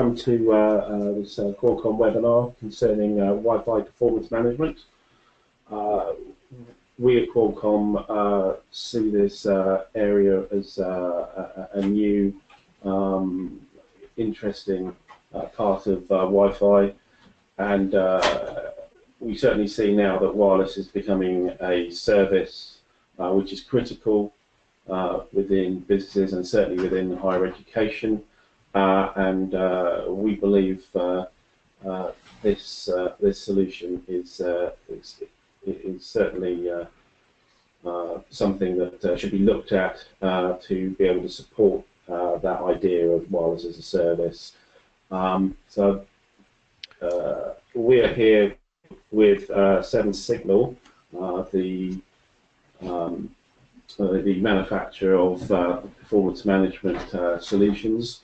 to this Qualcomm webinar concerning Wi-Fi performance management. We at Qualcomm see this area as a new, interesting part of Wi-Fi, and we certainly see now that wireless is becoming a service which is critical within businesses and certainly within higher education. And we believe this solution is certainly something that should be looked at to be able to support that idea of wireless as a service. So we are here with 7 Signal, the manufacturer of performance management solutions.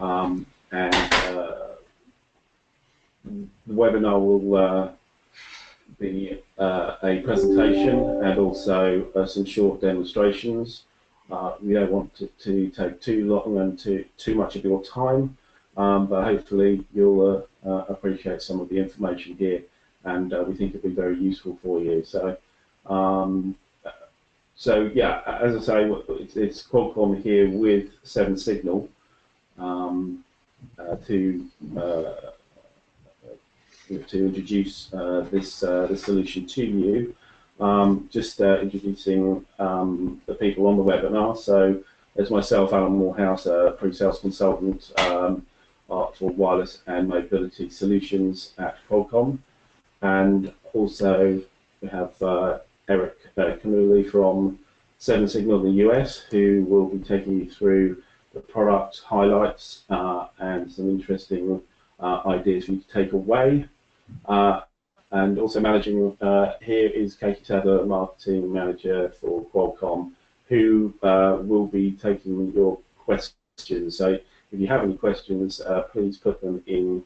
And the webinar will be a presentation and also some short demonstrations. We don't want it to take too long and too much of your time, but hopefully you'll appreciate some of the information here, and we think it'll be very useful for you. So yeah, as I say, it's Qualcomm here with 7 Signal. To introduce this solution to you. Just introducing the people on the webinar. So there's myself, Alan Morehouse, a pre-sales consultant for wireless and mobility solutions at Qolcom, and also we have Eric Camulli from 7 Signal in the US, who will be taking you through the product highlights and some interesting ideas for you to take away. And also managing here is Katie Tadler, Marketing Manager for Qolcom, who will be taking your questions. So if you have any questions, please put them in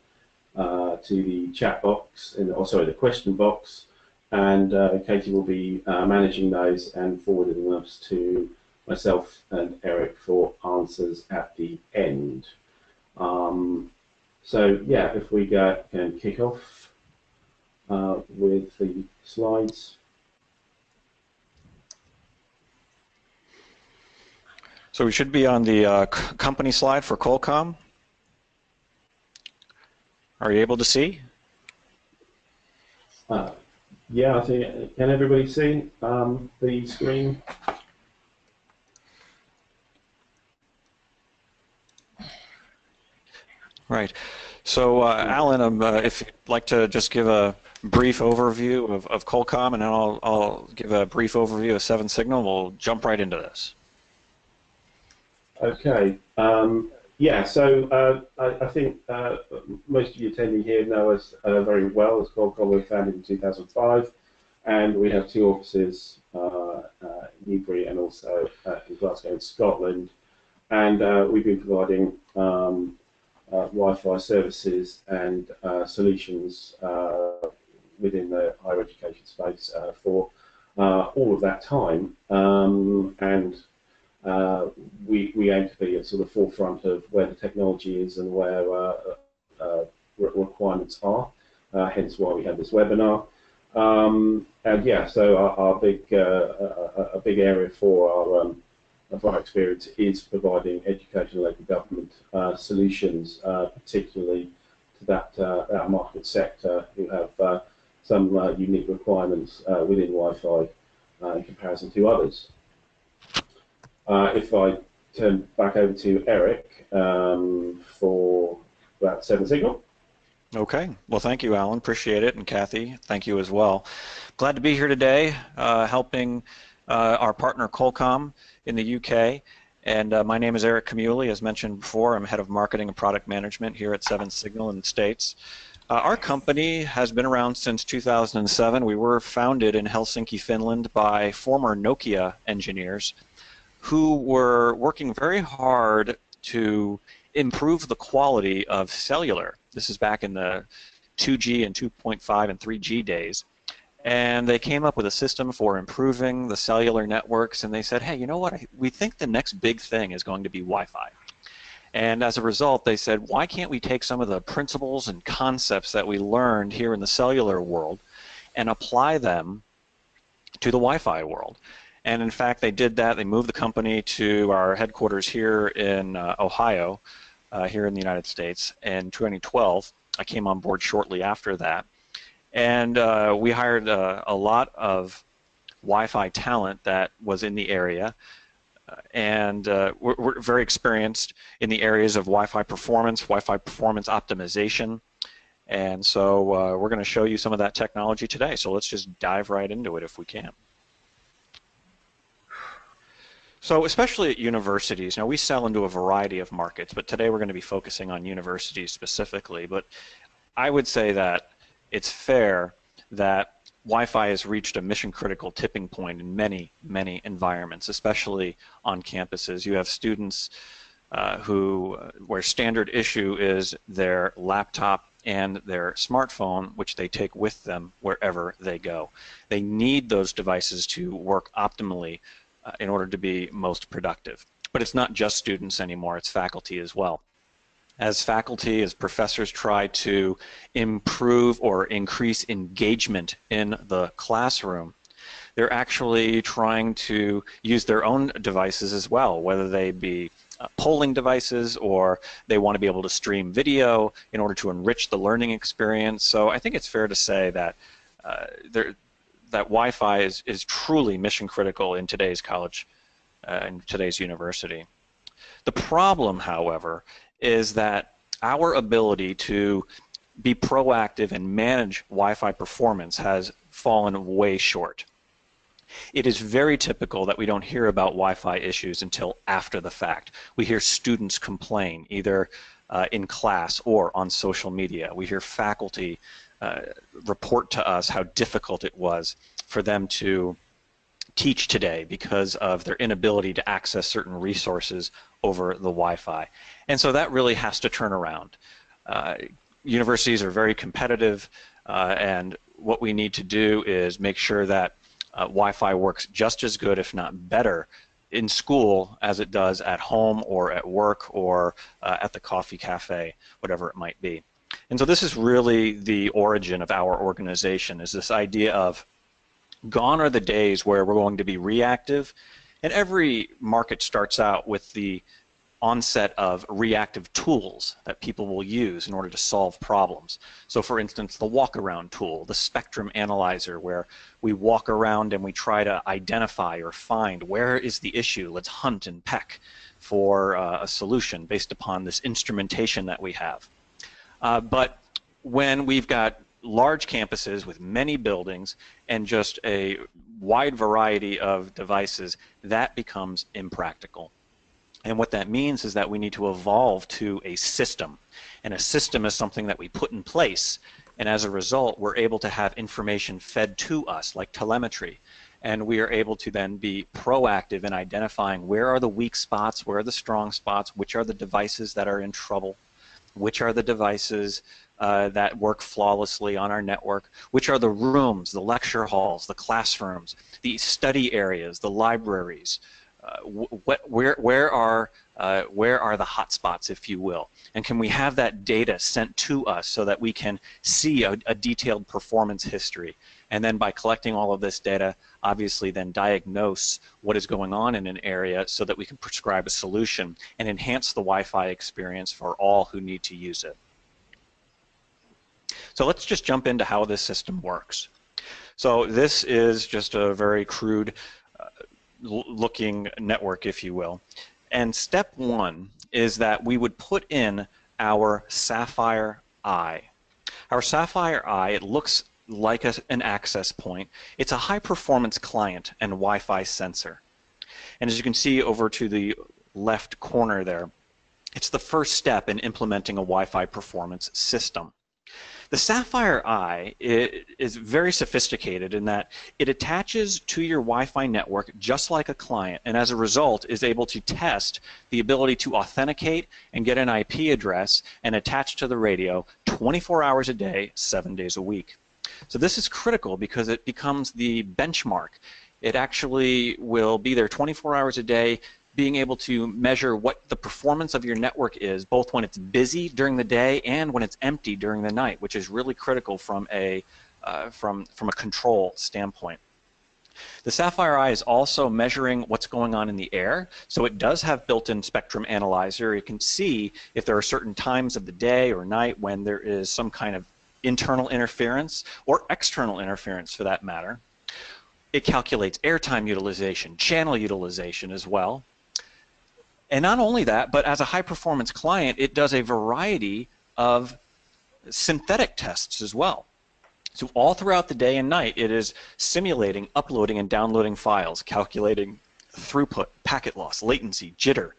to the chat box, the question box, and Katie will be managing those and forwarding those to myself and Eric for answers at the end. So yeah, if we can kick off with the slides. So we should be on the company slide for Qolcom. Are you able to see? Yeah, I think, can everybody see the screen? Right. So, Alan, if you'd like to just give a brief overview of Qolcom, and then I'll give a brief overview of 7 Signal. We'll jump right into this. Okay. Yeah, so I think most of you attending here know us very well, as Qolcom was founded in 2005, and we have 2 offices, Newbury and also in Glasgow in Scotland, and we've been providing Wi-Fi services and solutions within the higher education space for all of that time, and we aim to be at sort of forefront of where the technology is and where requirements are, hence why we have this webinar. And yeah, so our big a big area for our experience is providing education and local government solutions, particularly to that market sector who have some unique requirements within Wi-Fi in comparison to others. If I turn back over to Eric for that 7 Signal. Okay. Well, thank you, Alan. Appreciate it. And Kathy, thank you as well. Glad to be here today helping our partner Qolcom in the UK. And my name is Eric Camulli. As mentioned before, I'm head of marketing and product management here at 7 Signal in the States. Our company has been around since 2007. We were founded in Helsinki, Finland by former Nokia engineers who were working very hard to improve the quality of cellular. This is back in the 2G and 2.5 and 3G days. And they came up with a system for improving the cellular networks, and they said, hey, you know what, we think the next big thing is going to be Wi-Fi. And as a result, they said, why can't we take some of the principles and concepts that we learned here in the cellular world and apply them to the Wi-Fi world? And in fact, they did that. They moved the company to our headquarters here in Ohio, here in the United States, in 2012. I came on board shortly after that. And we hired a lot of Wi-Fi talent that was in the area. And we're very experienced in the areas of Wi-Fi performance optimization. And so we're going to show you some of that technology today. So let's just dive right into it if we can. So especially at universities, now we sell into a variety of markets, but today we're going to be focusing on universities specifically. But I would say that it's fair that Wi-Fi has reached a mission-critical tipping point in many, many environments, especially on campuses. You have students where standard issue is their laptop and their smartphone, which they take with them wherever they go. They need those devices to work optimally in order to be most productive. But it's not just students anymore, it's faculty as well. As faculty, as professors try to improve or increase engagement in the classroom, they're actually trying to use their own devices as well, whether they be polling devices or they want to be able to stream video in order to enrich the learning experience. So I think it's fair to say that that Wi-Fi is truly mission critical in today's college, in today's university. The problem, however, is that our ability to be proactive and manage Wi-Fi performance has fallen way short. It is very typical that we don't hear about Wi-Fi issues until after the fact. We hear students complain, either in class or on social media. We hear faculty report to us how difficult it was for them to teach today because of their inability to access certain resources over the Wi-Fi. And so that really has to turn around. Universities are very competitive, and what we need to do is make sure that Wi-Fi works just as good, if not better, in school as it does at home or at work or at the coffee cafe, whatever it might be. And so this is really the origin of our organization, is this idea of gone are the days where we're going to be reactive, and every market starts out with the onset of reactive tools that people will use in order to solve problems. So for instance, the walk-around tool, the spectrum analyzer, where we walk around and we try to identify or find where is the issue. Let's hunt and peck for a solution based upon this instrumentation that we have. But when we've got large campuses with many buildings and just a wide variety of devices, that becomes impractical. And what that means is that we need to evolve to a system. And a system is something that we put in place, and as a result, we're able to have information fed to us, like telemetry. And we are able to then be proactive in identifying where are the weak spots, where are the strong spots, which are the devices that are in trouble, which are the devices that work flawlessly on our network, which are the rooms, the lecture halls, the classrooms, the study areas, the libraries, where are the hot spots, if you will, and can we have that data sent to us so that we can see a detailed performance history, and then by collecting all of this data, obviously then diagnose what is going on in an area so that we can prescribe a solution and enhance the Wi-Fi experience for all who need to use it. So let's just jump into how this system works. So this is just a very crude looking network, if you will. And step one is that we would put in our Sapphire Eye. Our Sapphire Eye, it looks like an access point. It's a high-performance client and Wi-Fi sensor. And as you can see over to the left corner there, it's the first step in implementing a Wi-Fi performance system. The Sapphire Eye is very sophisticated in that it attaches to your Wi-Fi network just like a client, and as a result is able to test the ability to authenticate and get an IP address and attach to the radio 24 hours a day, 7 days a week. So this is critical because it becomes the benchmark. It actually will be there 24 hours a day, being able to measure what the performance of your network is, both when it's busy during the day and when it's empty during the night, which is really critical from a control standpoint. The Sapphire Eye is also measuring what's going on in the air, so it does have built-in spectrum analyzer. It can see if there are certain times of the day or night when there is some kind of internal interference or external interference for that matter. It calculates airtime utilization, channel utilization as well. And not only that, but as a high-performance client, it does a variety of synthetic tests as well. So all throughout the day and night, it is simulating, uploading, and downloading files, calculating throughput, packet loss, latency, jitter.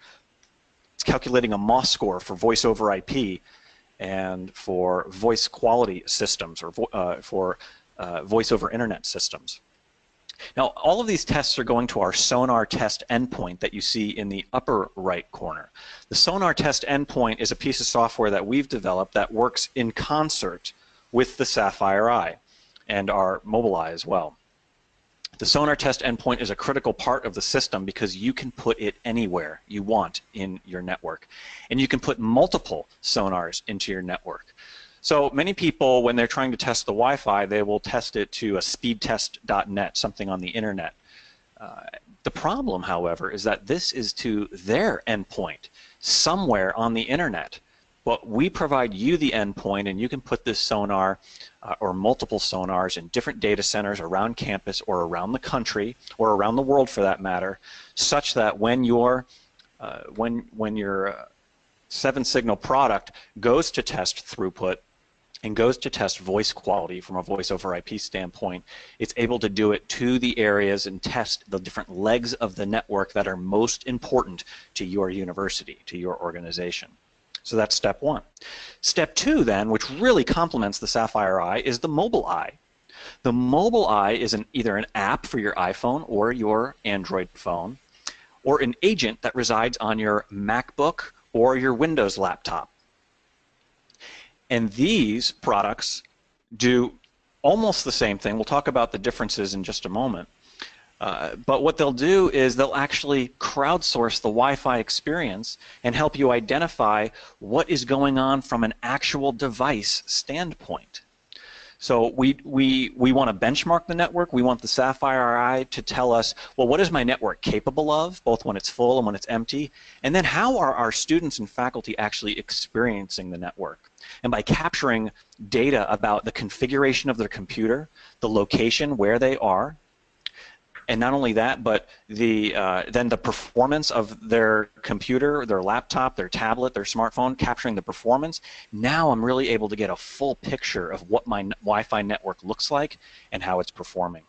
It's calculating a MOS score for voice over IP and for voice quality systems or for voice over internet systems. Now, all of these tests are going to our Sonar Test endpoint that you see in the upper right corner. The Sonar Test endpoint is a piece of software that we've developed that works in concert with the Sapphire Eye and our mobile eye as well. The Sonar Test endpoint is a critical part of the system because you can put it anywhere you want in your network. And you can put multiple sonars into your network. So many people, when they're trying to test the Wi-Fi, they will test it to a speedtest.net, something on the internet. The problem, however, is that this is to their endpoint somewhere on the internet. But we provide you the endpoint, and you can put this sonar or multiple sonars in different data centers around campus or around the country or around the world for that matter, such that when your 7-signal product goes to test throughput and goes to test voice quality from a voice over IP standpoint, it's able to do it to the areas and test the different legs of the network that are most important to your university, to your organization. So that's step one. Step two then, which really complements the Sapphire Eye, is the mobile eye. The mobile eye is either an app for your iPhone or your Android phone, or an agent that resides on your MacBook or your Windows laptop. And these products do almost the same thing. We'll talk about the differences in just a moment. But what they'll do is they'll actually crowdsource the Wi-Fi experience and help you identify what is going on from an actual device standpoint. So we want to benchmark the network. We want the Sapphire Eye to tell us, well, what is my network capable of, both when it's full and when it's empty? And then how are our students and faculty actually experiencing the network? And by capturing data about the configuration of their computer, the location where they are, and not only that, but then the performance of their computer, their laptop, their tablet, their smartphone, capturing the performance, now I'm really able to get a full picture of what my Wi-Fi network looks like and how it's performing.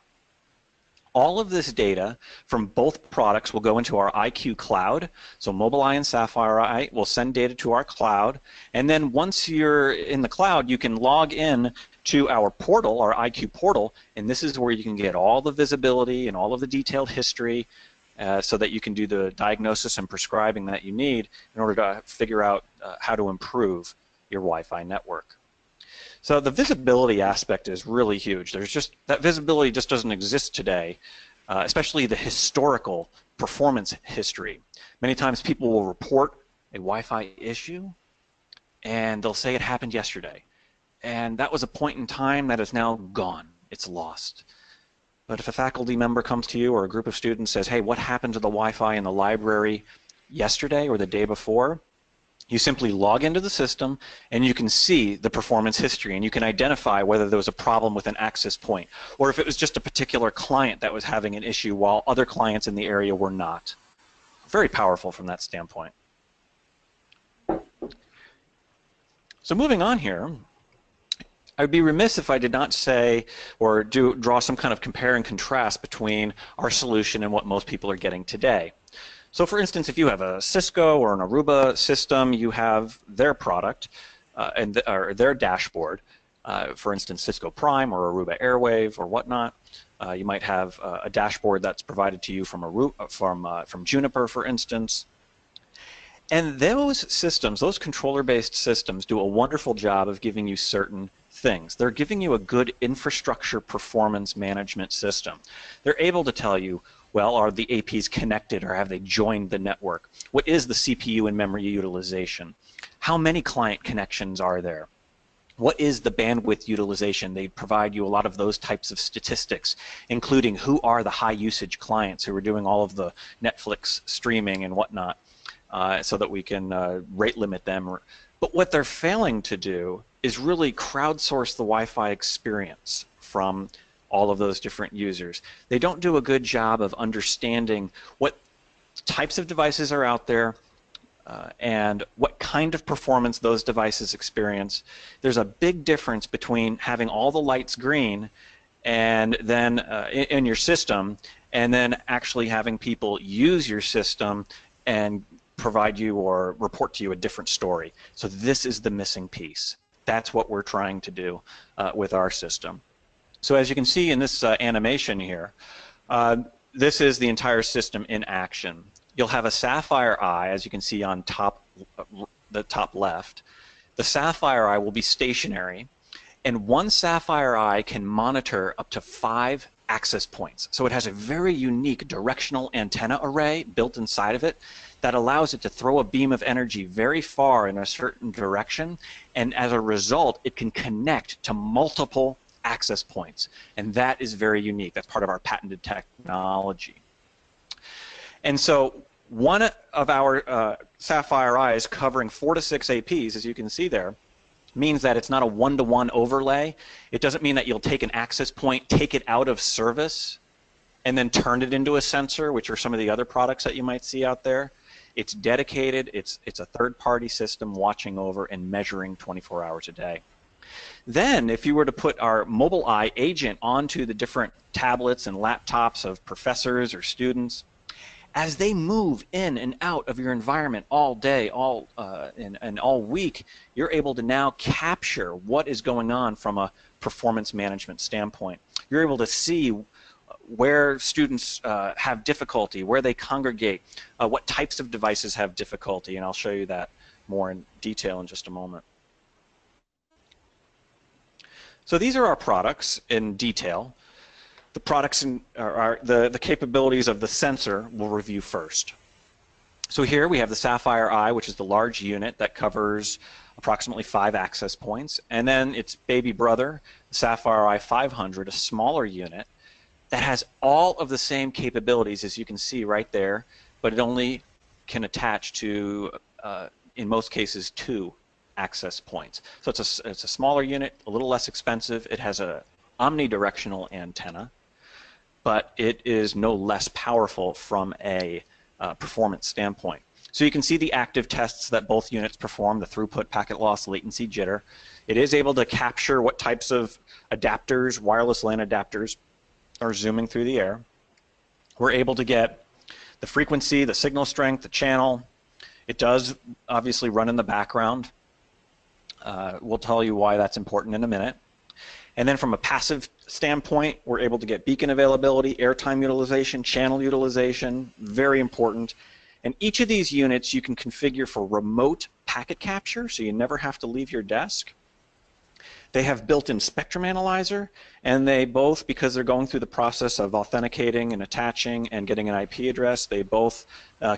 All of this data from both products will go into our IQ cloud. So Mobileye and Sapphire Eye will send data to our cloud. And then once you're in the cloud, you can log in to our portal, our IQ portal, and this is where you can get all the visibility and all of the detailed history so that you can do the diagnosis and prescribing that you need in order to figure out how to improve your Wi-Fi network. So the visibility aspect is really huge. That visibility just doesn't exist today, especially the historical performance history. Many times people will report a Wi-Fi issue and they'll say it happened yesterday. And that was a point in time that is now gone. It's lost. But if a faculty member comes to you or a group of students says, hey, what happened to the Wi-Fi in the library yesterday or the day before? You simply log into the system and you can see the performance history and you can identify whether there was a problem with an access point or if it was just a particular client that was having an issue while other clients in the area were not. Very powerful from that standpoint. So moving on here, I would be remiss if I did not say or draw some kind of compare and contrast between our solution and what most people are getting today. So for instance, if you have a Cisco or an Aruba system, you have their product or their dashboard. For instance, Cisco Prime or Aruba Airwave or whatnot. You might have a dashboard that's provided to you from Juniper, for instance. And those systems, those controller-based systems, do a wonderful job of giving you certain things. They're giving you a good infrastructure performance management system. They're able to tell you Well, are the APs connected or have they joined the network? What is the CPU and memory utilization? How many client connections are there? What is the bandwidth utilization? They provide you a lot of those types of statistics, including who are the high usage clients who are doing all of the Netflix streaming and whatnot, so that we can rate limit them. But what they're failing to do is really crowdsource the Wi-Fi experience from all of those different users. They don't do a good job of understanding what types of devices are out there, and what kind of performance those devices experience. There's a big difference between having all the lights green and then in your system, and then actually having people use your system and provide you or report to you a different story. So this is the missing piece. That's what we're trying to do with our system. So as you can see in this animation here, this is the entire system in action. You'll have a Sapphire Eye, as you can see on the top left. The Sapphire Eye will be stationary, and one Sapphire Eye can monitor up to 5 access points. So it has a very unique directional antenna array built inside of it that allows it to throw a beam of energy very far in a certain direction, and as a result, it can connect to multiple access points, and that is very unique. That's part of our patented technology. And so one of our Sapphire Eyes covering 4 to 6 APs, as you can see there, means that it's not a one-to-one overlay. It doesn't mean that you'll take an access point, take it out of service, and then turn it into a sensor, which are some of the other products that you might see out there. It's dedicated. It's a third-party system watching over and measuring 24 hours a day. Then, if you were to put our mobile eye agent onto the different tablets and laptops of professors or students, as they move in and out of your environment all day, and all week, you're able to now capture what is going on from a performance management standpoint. You're able to see where students have difficulty, where they congregate, what types of devices have difficulty, and I'll show you that more in detail in just a moment. So these are our products in detail. The products are the capabilities of the sensor we'll review first. So here we have the Sapphire Eye, which is the large unit that covers approximately 5 access points, and then its baby brother, the Sapphire Eye 500, a smaller unit that has all of the same capabilities as you can see right there, but it only can attach to, in most cases, 2 access points. So it's a smaller unit, a little less expensive. It has a omnidirectional antenna, but it is no less powerful from a performance standpoint. So you can see the active tests that both units perform, the throughput, packet loss, latency, jitter. It is able to capture what types of adapters, wireless LAN adapters, are zooming through the air. We're able to get the frequency, the signal strength, the channel. It does obviously run in the background. We'll tell you why that's important in a minute. And then from a passive standpoint, we're able to get beacon availability, airtime utilization, channel utilization, very important. And each of these units you can configure for remote packet capture, so you never have to leave your desk. They have built-in spectrum analyzer, and they both, because they're going through the process of authenticating and attaching and getting an IP address, they both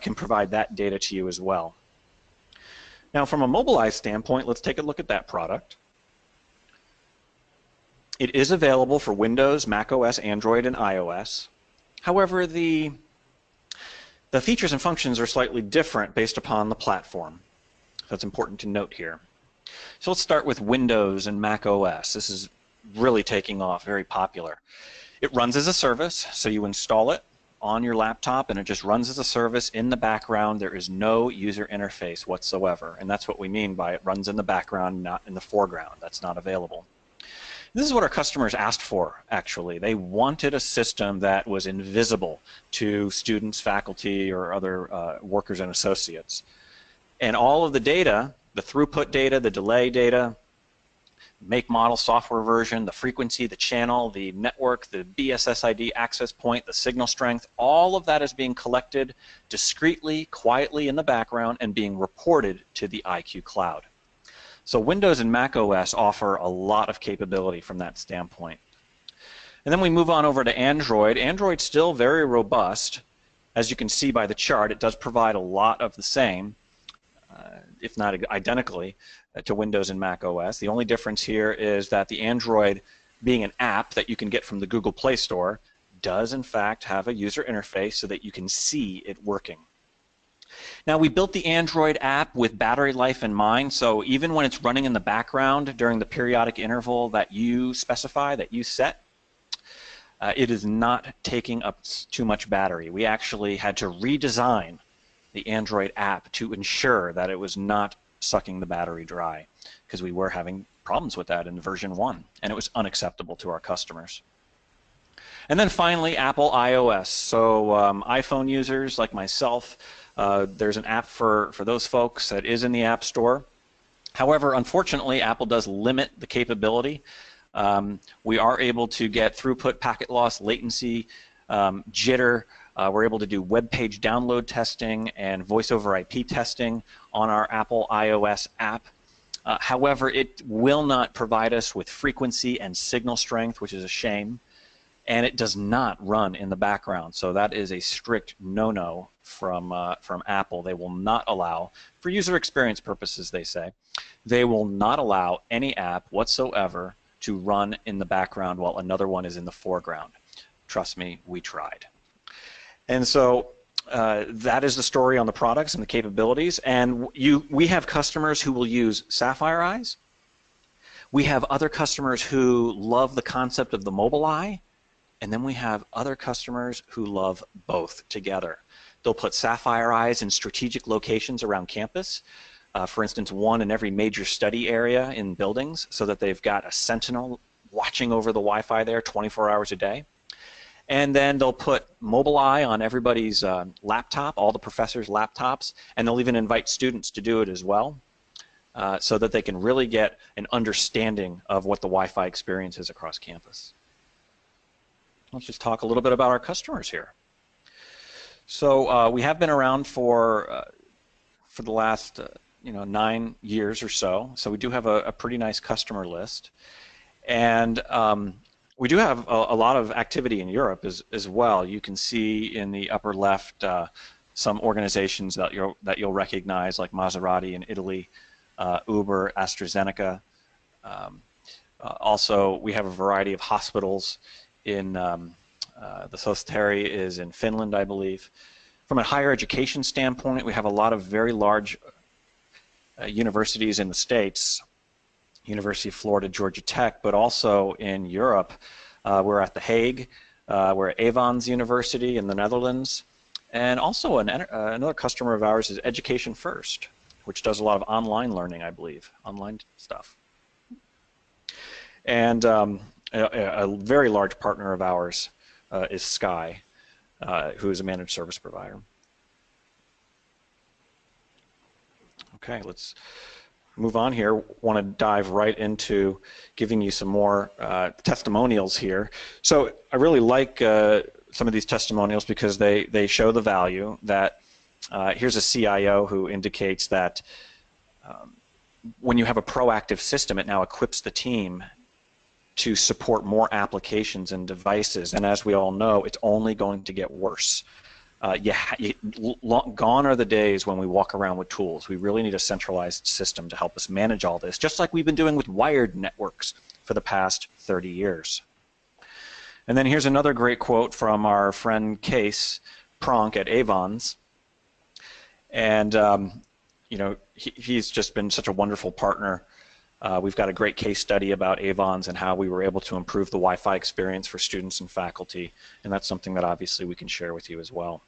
can provide that data to you as well. Now from a Mobileye standpoint, let's take a look at that product. It is available for Windows, Mac OS, Android, and iOS. However, the features and functions are slightly different based upon the platform. That's important to note here. So let's start with Windows and Mac OS. This is really taking off, very popular. It runs as a service, so you install it on your laptop and it just runs as a service in the background. There is no user interface whatsoever, and that's what we mean by it runs in the background, not in the foreground. That's not available. This is what our customers asked for, actually. They wanted a system that was invisible to students, faculty, or other workers and associates. And all of the data, the throughput data, the delay data, make, model, software version, the frequency, the channel, the network, the BSSID access point, the signal strength, all of that is being collected discreetly, quietly in the background and being reported to the IQ Cloud. So Windows and Mac OS offer a lot of capability from that standpoint. And then we move on over to Android. Android's still very robust. As you can see by the chart, it does provide a lot of the same, if not identically, to Windows and Mac OS. The only difference here is that the Android, being an app that you can get from the Google Play Store, does in fact have a user interface so that you can see it working. Now, we built the Android app with battery life in mind, so even when it's running in the background during the periodic interval that you specify, that you set, it is not taking up too much battery. We actually had to redesign the Android app to ensure that it was not sucking the battery dry, because we were having problems with that in version 1, and it was unacceptable to our customers. And then finally, Apple iOS. So iPhone users like myself, there's an app for those folks that is in the App Store. However, unfortunately, Apple does limit the capability. We are able to get throughput, packet loss, latency, jitter. We're able to do web page download testing and voice over IP testing on our Apple iOS app. However, it will not provide us with frequency and signal strength, which is a shame. And it does not run in the background. So that is a strict no-no from Apple. They will not allow, for user experience purposes, they say, they will not allow any app whatsoever to run in the background while another one is in the foreground. Trust me, we tried. And so that is the story on the products and the capabilities. And we have customers who will use Sapphire Eyes. We have other customers who love the concept of the mobile eye. And then we have other customers who love both together. They'll put Sapphire Eyes in strategic locations around campus. For instance, one in every major study area in buildings, so that they've got a sentinel watching over the Wi-Fi there 24 hours a day. And then they'll put mobile eye on everybody's laptop, all the professors' laptops, and they'll even invite students to do it as well, so that they can really get an understanding of what the Wi-Fi experience is across campus. Let's just talk a little bit about our customers here. So we have been around for the last 9 years or so. So we do have a pretty nice customer list, and we do have a lot of activity in Europe as well. You can see in the upper left some organizations that you'll recognize, like Maserati in Italy, Uber, AstraZeneca. Also, we have a variety of hospitals. In the Sosteri is in Finland, I believe. From a higher education standpoint, we have a lot of very large universities in the States, University of Florida, Georgia Tech, but also in Europe. We're at The Hague, we're at Avans University in the Netherlands, and also another customer of ours is Education First, which does a lot of online learning, I believe, online stuff. And a very large partner of ours is Sky, who is a managed service provider. Okay, let's move on here. Want to dive right into giving you some more testimonials here. So I really like some of these testimonials because they show the value that here's a CIO who indicates that when you have a proactive system, it now equips the team to support more applications and devices, and as we all know, it's only going to get worse. Gone are the days when we walk around with tools. We really need a centralized system to help us manage all this, just like we've been doing with wired networks for the past 30 years. And then here's another great quote from our friend Case Pronk at Avans, and he's just been such a wonderful partner. We've got a great case study about Avans and how we were able to improve the Wi-Fi experience for students and faculty, and that's something that obviously we can share with you as well.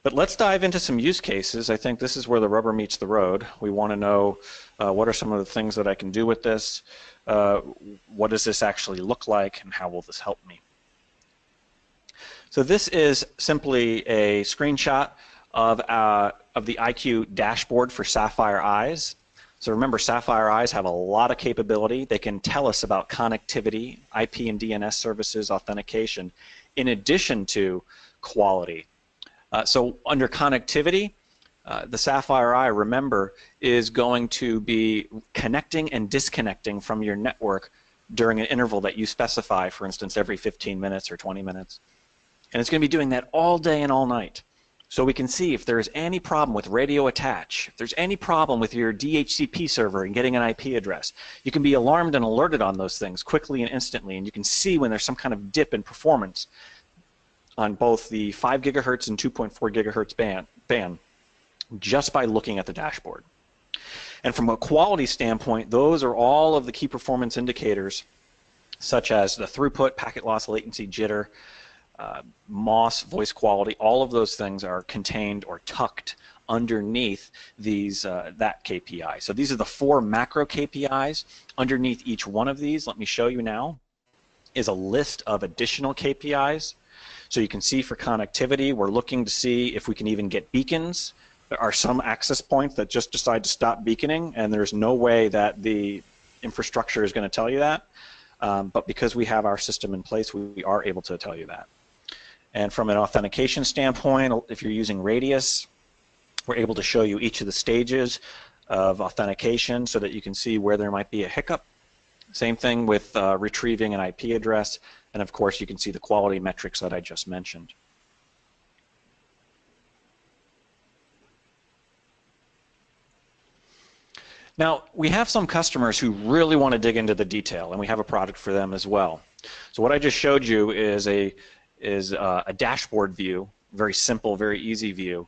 But let's dive into some use cases. I think this is where the rubber meets the road. We want to know what are some of the things that I can do with this, what does this actually look like, and how will this help me? So this is simply a screenshot of the IQ dashboard for Sapphire Eyes. So remember, Sapphire Eyes have a lot of capability. They can tell us about connectivity, IP and DNS services, authentication, in addition to quality. So under connectivity, the Sapphire Eye, remember, is going to be connecting and disconnecting from your network during an interval that you specify, for instance, every 15 minutes or 20 minutes. And it's going to be doing that all day and all night. So we can see if there's any problem with radio attach, if there's any problem with your DHCP server and getting an IP address. You can be alarmed and alerted on those things quickly and instantly, and you can see when there's some kind of dip in performance on both the 5 gigahertz and 2.4 gigahertz band just by looking at the dashboard. And from a quality standpoint, those are all of the key performance indicators, such as the throughput, packet loss, latency, jitter, MOS, voice quality. All of those things are contained or tucked underneath these that KPI. So these are the 4 macro KPIs. Underneath each one of these, let me show you now, is a list of additional KPIs. So you can see for connectivity, we're looking to see if we can even get beacons. There are some access points that just decide to stop beaconing, and there's no way that the infrastructure is going to tell you that. But because we have our system in place, we are able to tell you that. And from an authentication standpoint, if you're using Radius, we're able to show you each of the stages of authentication so that you can see where there might be a hiccup. Same thing with retrieving an IP address, and of course you can see the quality metrics that I just mentioned. Now, we have some customers who really want to dig into the detail, and we have a product for them as well. So what I just showed you is a dashboard view, very simple, very easy view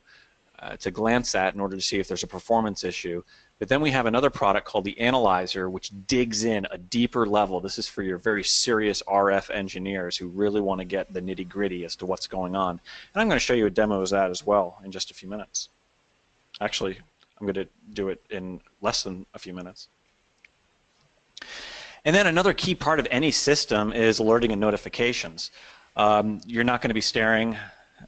to glance at in order to see if there's a performance issue. But then we have another product called the Analyzer, which digs in a deeper level. This is for your very serious RF engineers who really want to get the nitty-gritty as to what's going on. And I'm going to show you a demo of that as well in just a few minutes. Actually, I'm going to do it in less than a few minutes. And then another key part of any system is alerting and notifications. You're not going to be staring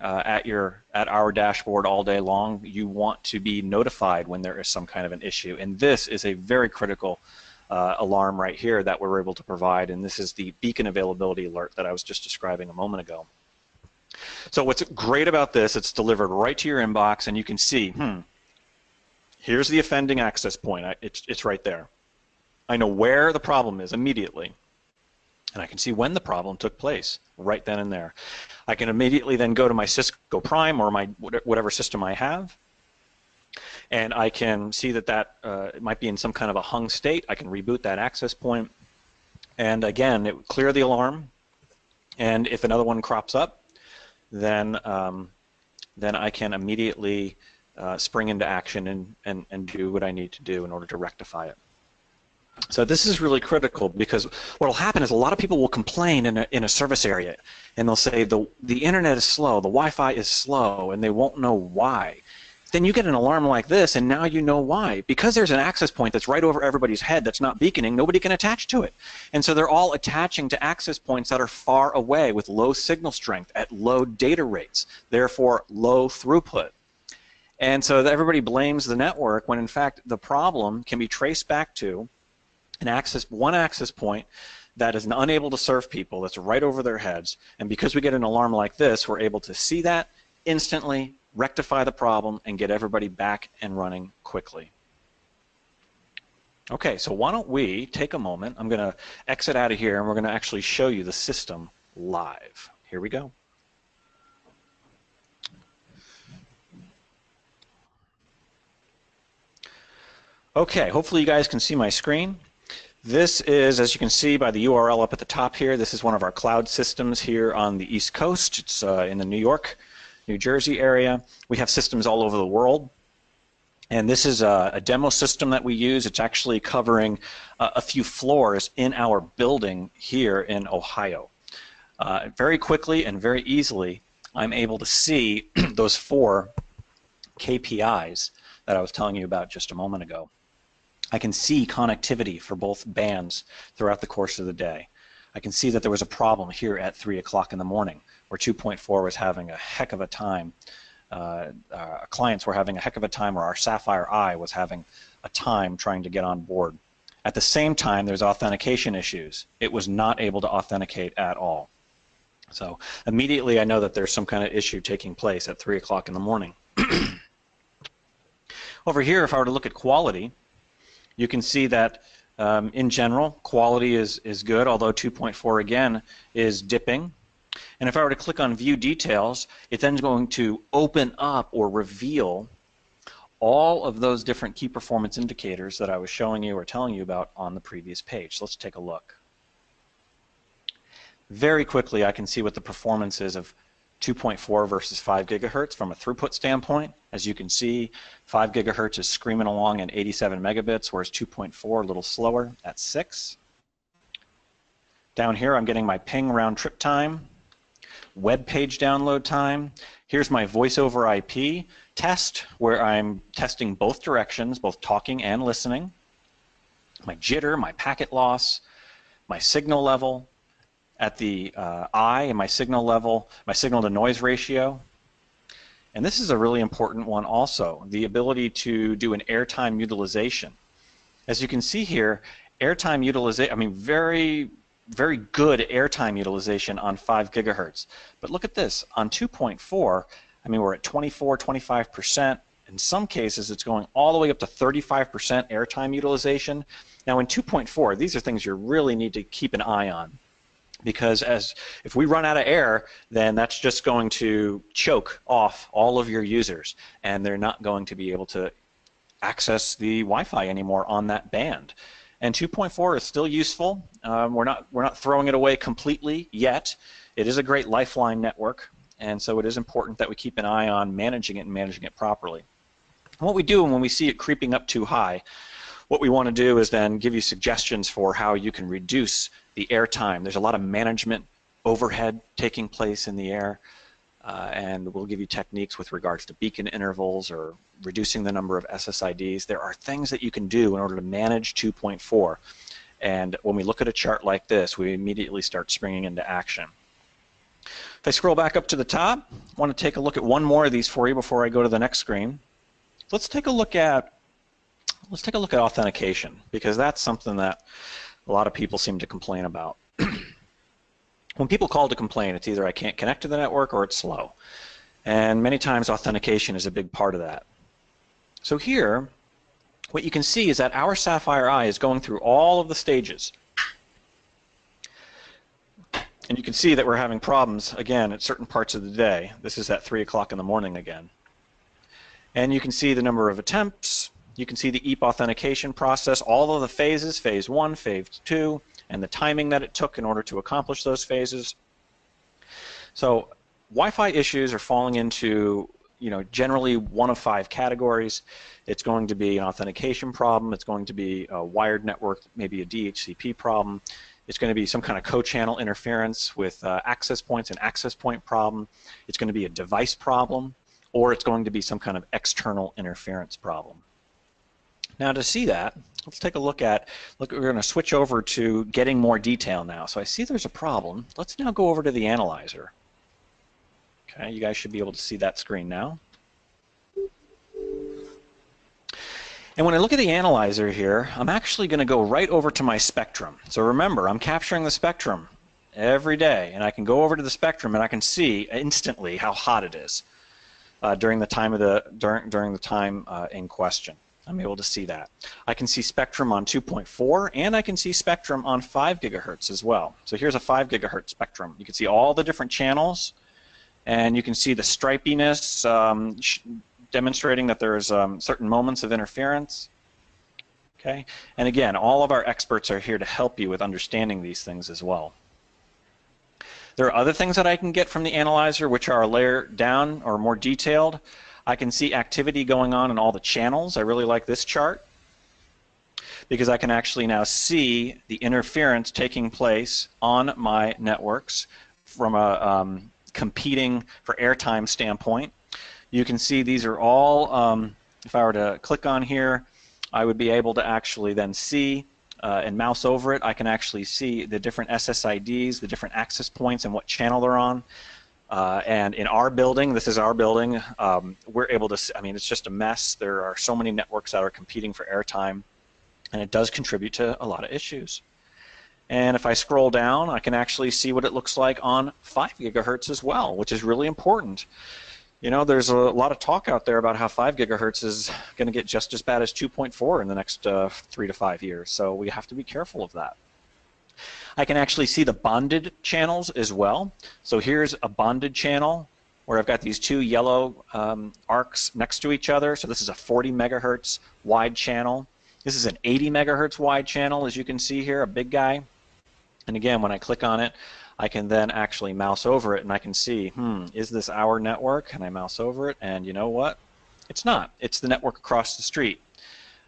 at our dashboard all day long. You want to be notified when there is some kind of an issue, and this is a very critical alarm right here that we're able to provide, and this is the beacon availability alert that I was just describing a moment ago. So what's great about this, it's delivered right to your inbox, and you can see, here's the offending access point. It's right there. I know where the problem is immediately, and I can see when the problem took place right then and there. I can immediately then go to my Cisco Prime or my whatever system I have, and I can see that it might be in some kind of a hung state. I can reboot that access point, and again, it would clear the alarm, and if another one crops up, then I can immediately spring into action and do what I need to do in order to rectify it. So this is really critical, because what will happen is a lot of people will complain in a service area, and they'll say the internet is slow, the Wi-Fi is slow, and they won't know why. Then you get an alarm like this, and now you know why. Because there's an access point that's right over everybody's head that's not beaconing, nobody can attach to it. And so they're all attaching to access points that are far away with low signal strength at low data rates, therefore low throughput. And so everybody blames the network when in fact the problem can be traced back to one access point that is unable to serve people, that's right over their heads, and because we get an alarm like this, we're able to see that instantly, rectify the problem, and get everybody back and running quickly. Okay, so why don't we take a moment, I'm going to exit out of here, and we're going to actually show you the system live. Here we go. Okay, hopefully you guys can see my screen. This is, as you can see by the URL up at the top here, this is one of our cloud systems here on the East Coast. It's in the New York, New Jersey area. We have systems all over the world. And this is a demo system that we use. It's actually covering a few floors in our building here in Ohio. Very quickly and very easily, I'm able to see those 4 KPIs that I was telling you about just a moment ago. I can see connectivity for both bands throughout the course of the day. I can see that there was a problem here at 3 o'clock in the morning where 2.4 was having a heck of a time. Clients were having a heck of a time, or our Sapphire Eye was having a time trying to get on board. At the same time, there's authentication issues. It was not able to authenticate at all. So immediately I know that there's some kind of issue taking place at 3 o'clock in the morning. Over here, if I were to look at quality, you can see that In general, quality is good, although 2.4 again is dipping. And if I were to click on View Details, it's then going to open up or reveal all of those different key performance indicators that I was showing you or telling you about on the previous page. So let's take a look. Very quickly, I can see what the performance is of 2.4 versus 5 gigahertz from a throughput standpoint. As you can see, 5 gigahertz is screaming along at 87 megabits, whereas 2.4 a little slower at 6. Down here, I'm getting my ping round trip time, web page download time. Here's my voice over IP test, where I'm testing both directions, both talking and listening. My jitter, my packet loss, my signal level at the I and my signal level, my signal to noise ratio. And this is a really important one also, the ability to do an airtime utilization. As you can see here, airtime utilization, I mean very good airtime utilization on 5 gigahertz. But look at this, on 2.4, I mean we're at 24, 25%. In some cases it's going all the way up to 35% airtime utilization. Now in 2.4, these are things you really need to keep an eye on, because if we run out of air, then that's just going to choke off all of your users, and they're not going to be able to access the Wi-Fi anymore on that band. And 2.4 is still useful. We're not throwing it away completely yet. It is a great lifeline network, and so it is important that we keep an eye on managing it and managing it properly. And what we do when we see it creeping up too high, what we want to do is then give you suggestions for how you can reduce the airtime. There's a lot of management overhead taking place in the air, and we'll give you techniques with regards to beacon intervals or reducing the number of SSIDs. There are things that you can do in order to manage 2.4, and when we look at a chart like this, we immediately start springing into action. If I scroll back up to the top, I want to take a look at one more of these for you before I go to the next screen. Let's take a look at authentication, because that's something that a lot of people seem to complain about. When people call to complain, it's either I can't connect to the network or it's slow. And many times authentication is a big part of that. So here, what you can see is that our Sapphire Eye is going through all of the stages. And you can see that we're having problems, again, at certain parts of the day. This is at 3 o'clock in the morning again. And you can see the number of attempts. You can see the EAP authentication process, all of the phases, phase 1, phase 2, and the timing that it took in order to accomplish those phases. So Wi-Fi issues are falling into, generally one of 5 categories. It's going to be an authentication problem. It's going to be a wired network, maybe a DHCP problem. It's going to be some kind of co-channel interference with access points, an access point problem. It's going to be a device problem, or it's going to be some kind of external interference problem. Now to see that, let's take a look, we're going to switch over to getting more detail now. So I see there's a problem. Let's now go over to the analyzer. Okay, you guys should be able to see that screen now. And when I look at the analyzer here, I'm actually going to go right over to my spectrum. So remember, I'm capturing the spectrum every day, and I can go over to the spectrum and I can see instantly how hot it is during the time in question. I'm able to see that. I can see spectrum on 2.4, and I can see spectrum on 5 gigahertz as well. So here's a 5 gigahertz spectrum. You can see all the different channels, and you can see the stripiness demonstrating that there's certain moments of interference. Okay, and again, all of our experts are here to help you with understanding these things as well. There are other things that I can get from the analyzer which are a layer down or more detailed. I can see activity going on in all the channels. I really like this chart because I can actually now see the interference taking place on my networks from a competing for airtime standpoint. You can see these are all, if I were to click on here, I would be able to actually then see and mouse over it. I can actually see the different SSIDs, the different access points, and what channel they're on. And in our building, this is our building, we're able to, I mean, it's just a mess. There are so many networks that are competing for airtime, and it does contribute to a lot of issues. And if I scroll down, I can actually see what it looks like on 5 gigahertz as well, which is really important. You know, there's a lot of talk out there about how 5 gigahertz is going to get just as bad as 2.4 in the next 3 to 5 years. So we have to be careful of that. I can actually see the bonded channels as well. So here's a bonded channel where I've got these two yellow arcs next to each other. So this is a 40 megahertz wide channel. This is an 80 megahertz wide channel, as you can see here, a big guy. And again, when I click on it, I can then actually mouse over it and I can see, is this our network? And I mouse over it, and you know what? It's not. It's the network across the street.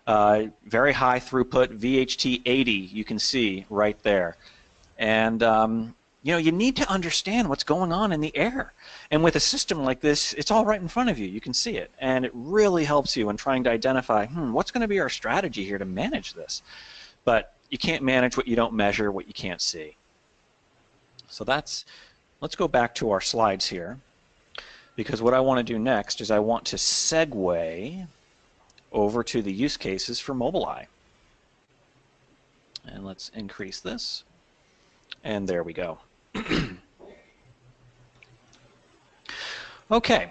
Very high throughput, VHT 80, you can see right there. And you know, you need to understand what's going on in the air. And with a system like this, it's all right in front of you. You can see it. And it really helps you in trying to identify, what's going to be our strategy here to manage this? But you can't manage what you don't measure, what you can't see. So let's go back to our slides here, because what I want to do next is I want to segue over to the use cases for Mobileye. And let's increase this. And there we go. Okay,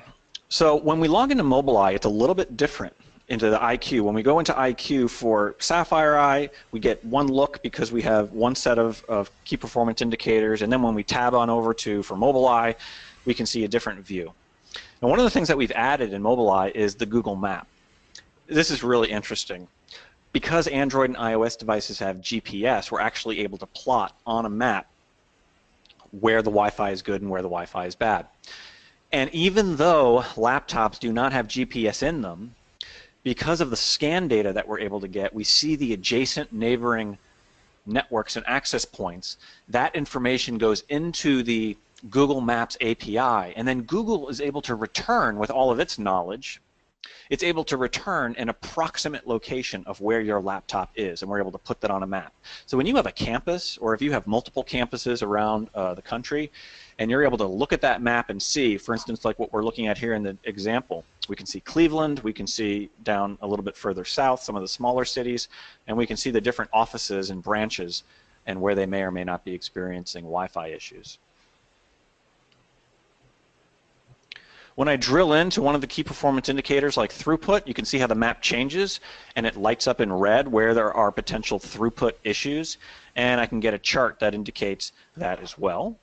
so when we log into Mobileye, it's a little bit different into the IQ. When we go into IQ for Sapphire Eye, we get one look because we have one set of key performance indicators, and then when we tab on over for Mobileye, we can see a different view. And one of the things that we've added in Mobileye is the Google Map. This is really interesting. Because Android and iOS devices have GPS, we're actually able to plot on a map where the Wi-Fi is good and where the Wi-Fi is bad. And even though laptops do not have GPS in them, because of the scan data that we're able to get, we see the adjacent neighboring networks and access points. That information goes into the Google Maps API, and then Google is able to return, with all of its knowledge, it's able to return an approximate location of where your laptop is, and we're able to put that on a map. So when you have a campus, or if you have multiple campuses around the country, and you're able to look at that map and see, for instance, like what we're looking at here in the example, we can see Cleveland, we can see down a little bit further south some of the smaller cities, and we can see the different offices and branches and where they may or may not be experiencing Wi-Fi issues. When I drill into one of the key performance indicators like throughput, you can see how the map changes and it lights up in red where there are potential throughput issues, and I can get a chart that indicates that as well.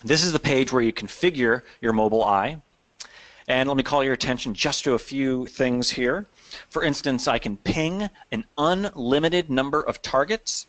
This is the page where you configure your Mobileye, and let me call your attention just to a few things here. For instance, I can ping an unlimited number of targets.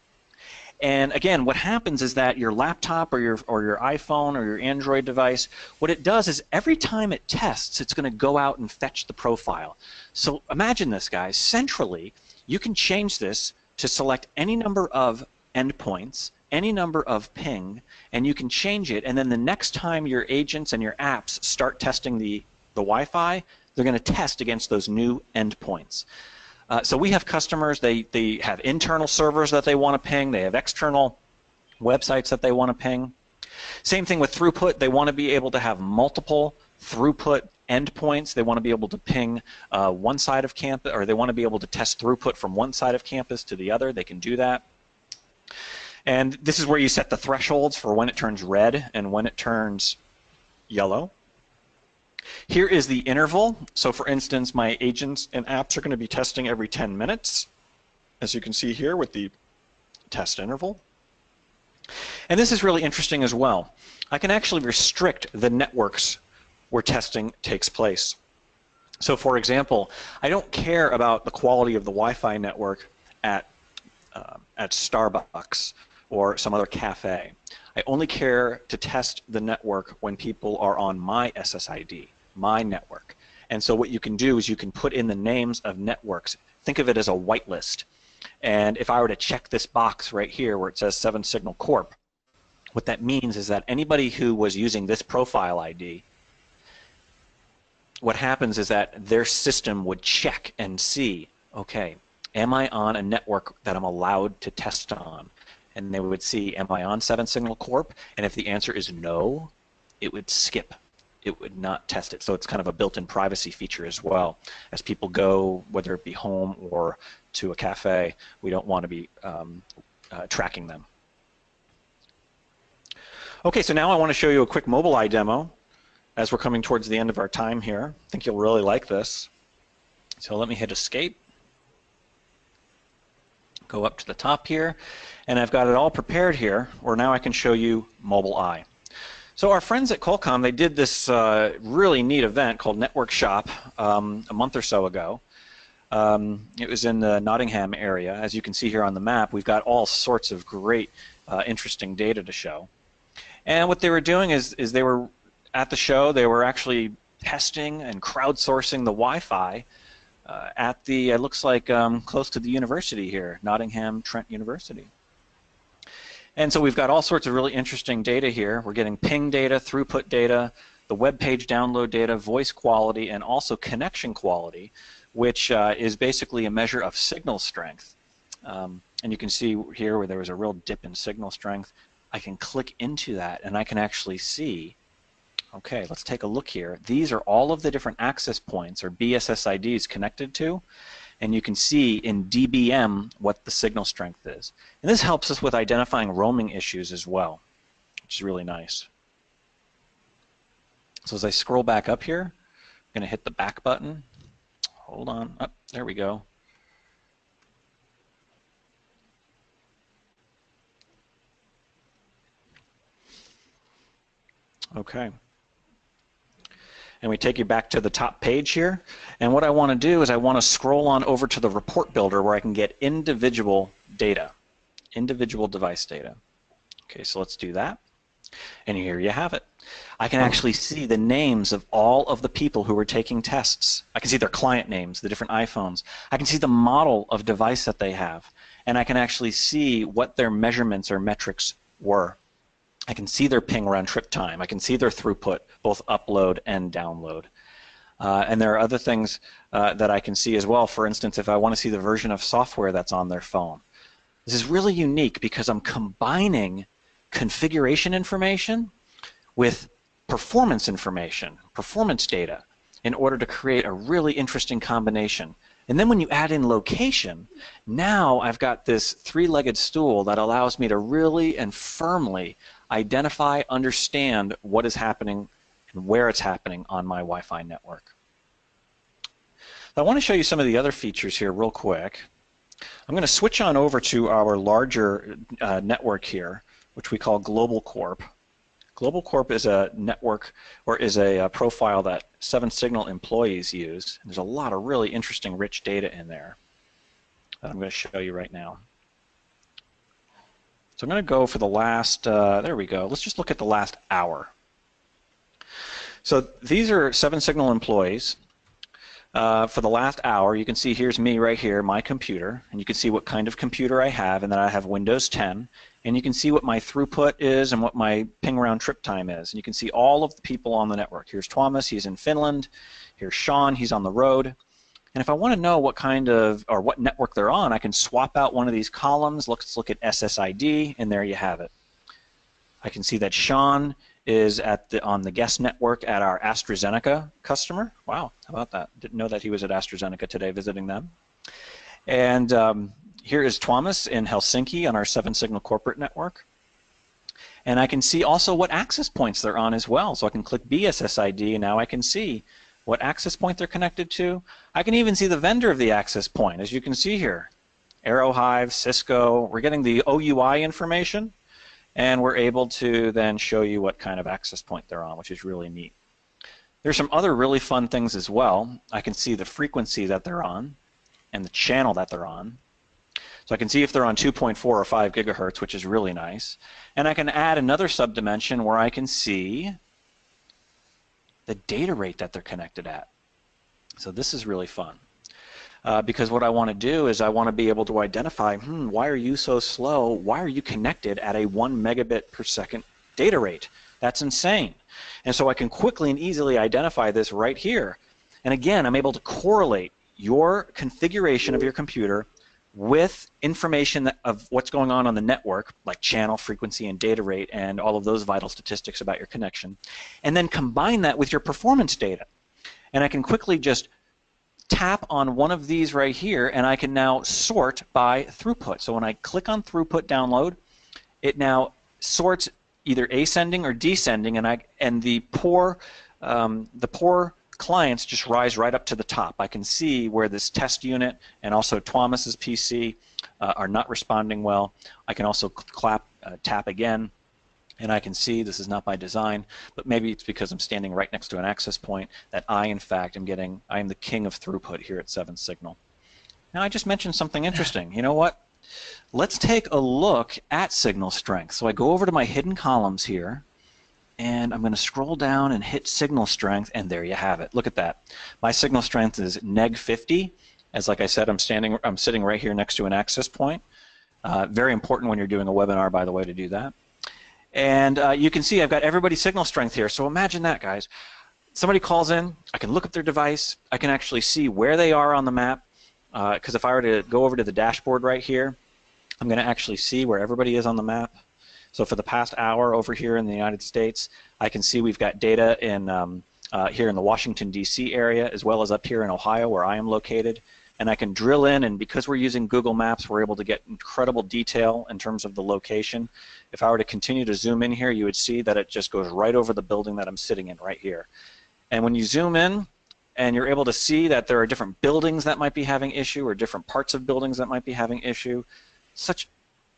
And again, what happens is that your laptop or your iPhone or your Android device, what it does is every time it tests, it's going to go out and fetch the profile. So imagine this, guys. Centrally, you can change this to select any number of endpoints, any number of ping, and you can change it. And then the next time your agents and your apps start testing the Wi-Fi, they're going to test against those new endpoints. So we have customers, they have internal servers that they want to ping, they have external websites that they want to ping. Same thing with throughput, they want to be able to have multiple throughput endpoints, they want to be able to ping one side of campus, or they want to be able to test throughput from one side of campus to the other, they can do that. And this is where you set the thresholds for when it turns red and when it turns yellow. Here is the interval. So for instance, my agents and apps are going to be testing every 10 minutes, as you can see here with the test interval. And this is really interesting as well. I can actually restrict the networks where testing takes place. So for example, I don't care about the quality of the Wi-Fi network at Starbucks or some other cafe. I only care to test the network when people are on my SSID, my network. And so what you can do is you can put in the names of networks. Think of it as a whitelist. And if I were to check this box right here where it says 7 Signal Corp, what that means is that anybody who was using this profile ID, what happens is that their system would check and see, okay, am I on a network that I'm allowed to test on? And they would see, am I on 7 Signal Corp? And if the answer is no, it would skip. It would not test it. So it's kind of a built-in privacy feature as well. As people go, whether it be home or to a cafe, we don't want to be tracking them. Okay, so now I want to show you a quick Mobileye demo as we're coming towards the end of our time here. I think you'll really like this. So let me hit escape. Go up to the top here, and I've got it all prepared here, where now I can show you Mobile Eye. So our friends at Qolcom, they did this really neat event called Network Shop a month or so ago. It was in the Nottingham area. As you can see here on the map, we've got all sorts of great, interesting data to show. And what they were doing is they were at the show, they were actually testing and crowdsourcing the Wi-Fi at the, it looks like close to the university here, Nottingham Trent University. And so we've got all sorts of really interesting data here. We're getting ping data, throughput data, the web page download data, voice quality, and also connection quality, which is basically a measure of signal strength. And you can see here where there was a real dip in signal strength. I can click into that and I can actually see, okay, let's take a look here. These are all of the different access points or BSSIDs connected to, and you can see in dBm what the signal strength is. And this helps us with identifying roaming issues as well, which is really nice. So as I scroll back up here, I'm going to hit the back button. Hold on. Oh, there we go. Okay. And we take you back to the top page here. And what I want to do is I want to scroll on over to the report builder where I can get individual data, individual device data. Okay, so let's do that. And here you have it. I can actually see the names of all of the people who were taking tests. I can see their client names, the different iPhones. I can see the model of device that they have. And I can actually see what their measurements or metrics were. I can see their ping round trip time. I can see their throughput, both upload and download. And there are other things that I can see as well. For instance, if I want to see the version of software that's on their phone. This is really unique because I'm combining configuration information with performance information, performance data, in order to create a really interesting combination. And then when you add in location, now I've got this three-legged stool that allows me to really and firmly identify, understand what is happening and where it's happening on my Wi-Fi network. I want to show you some of the other features here real quick. I'm going to switch on over to our larger network here, which we call Global Corp. Global Corp is a network or is a profile that 7Signal employees use. There's a lot of really interesting, rich data in there that I'm going to show you right now. So I'm going to go for the last, there we go. Let's just look at the last hour. So these are 7Signal employees. For the last hour, you can see here's me right here, my computer, and you can see what kind of computer I have, and then I have Windows 10, and you can see what my throughput is and what my ping round trip time is. And you can see all of the people on the network. Here's Thomas, he's in Finland. Here's Sean, he's on the road. And if I want to know what kind of, or what network they're on, I can swap out one of these columns. Let's look at SSID, and there you have it. I can see that Sean is on the guest network at our AstraZeneca customer. Wow, how about that? Didn't know that he was at AstraZeneca today visiting them. And here is Thomas in Helsinki on our 7Signal corporate network. And I can see also what access points they're on as well. So I can click BSSID, and now I can see what access point they're connected to. I can even see the vendor of the access point, as you can see here. Aerohive, Cisco, we're getting the OUI information, and we're able to then show you what kind of access point they're on, which is really neat. There's some other really fun things as well. I can see the frequency that they're on and the channel that they're on. So I can see if they're on 2.4 or 5 gigahertz, which is really nice. And I can add another subdimension where I can see the data rate that they're connected at. So this is really fun. Because what I want to do is I want to be able to identify, why are you so slow? Why are you connected at a 1 megabit per second data rate? That's insane. And so I can quickly and easily identify this right here. And again, I'm able to correlate your configuration of your computer with information of what's going on the network, like channel, frequency, and data rate, and all of those vital statistics about your connection, and then combine that with your performance data. And I can quickly just tap on one of these right here, and I can now sort by throughput. So when I click on throughput download, it now sorts either ascending or descending, and the poor the poor clients just rise right up to the top. I can see where this test unit and also Thomas's PC are not responding well. I can also tap again, and I can see this is not by design, but maybe it's because I'm standing right next to an access point that I, in fact, I am the king of throughput here at 7 Signal. Now, I just mentioned something interesting. You know what? Let's take a look at signal strength. So I go over to my hidden columns here, and I'm going to scroll down and hit signal strength, and there you have it. Look at that. My signal strength is neg 50. As like I said, I'm sitting right here next to an access point. Very important when you're doing a webinar, by the way, to do that. And you can see I've got everybody's signal strength here. So imagine that, guys. Somebody calls in, I can look at their device, I can actually see where they are on the map, because if I were to go over to the dashboard right here, I'm going to actually see where everybody is on the map. So for the past hour over here in the United States, I can see we've got data in here in the Washington, D.C. area, as well as up here in Ohio where I am located. And I can drill in, and because we're using Google Maps, we're able to get incredible detail in terms of the location. If I were to continue to zoom in here, you would see that it just goes right over the building that I'm sitting in right here. And when you zoom in, and you're able to see that there are different buildings that might be having issue, or different parts of buildings that might be having issue,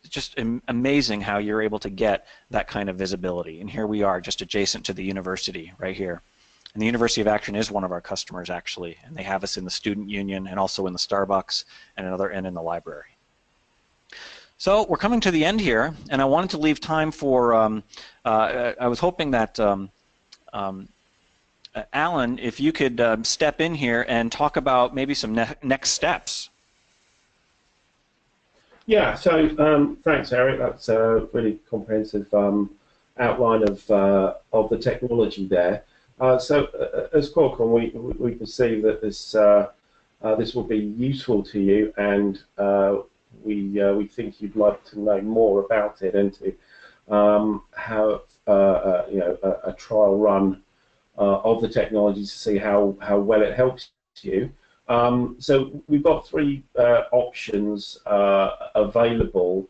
just amazing how you're able to get that kind of visibility. And here we are, just adjacent to the university right here. And the University of Akron is one of our customers, actually, and they have us in the student union and also in the Starbucks and another end in the library. So we're coming to the end here, and I wanted to leave time for, I was hoping that Alan, if you could step in here and talk about maybe some next steps. Yeah, so thanks, Eric. That's a really comprehensive outline of the technology there. So as Qolcom, we perceive that this will be useful to you, and we think you'd like to know more about it and to have a trial run of the technology to see how well it helps you. So we've got 3 options available,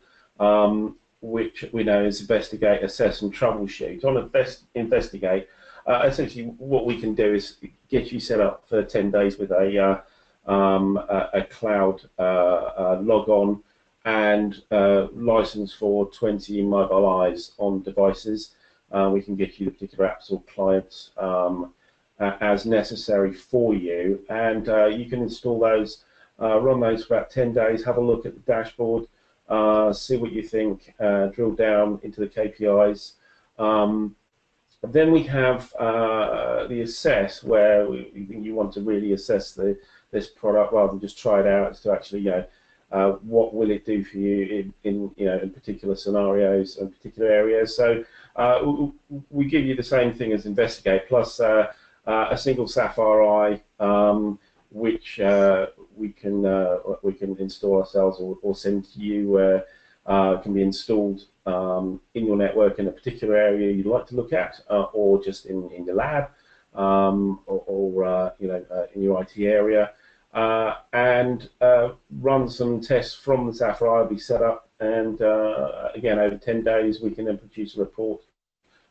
which we know is investigate, assess, and troubleshoot. On investigate, essentially what we can do is get you set up for 10 days with a cloud log-on and license for 20 mobile eyes on devices. We can get you the particular apps or clients as necessary for you, and you can install those, run those for about 10 days, have a look at the dashboard, see what you think, drill down into the KPIs. Then we have the assess, where you want to really assess this product rather than just try it out. It's to actually, what will it do for you in particular scenarios and particular areas. So we give you the same thing as investigate, plus a single Sapphire Eye, which we can install ourselves or send to you, where can be installed in your network in a particular area you'd like to look at, or just in your lab, or in your IT area, and run some tests from the Sapphire Eye, be set up, and again, over 10 days we can then produce a report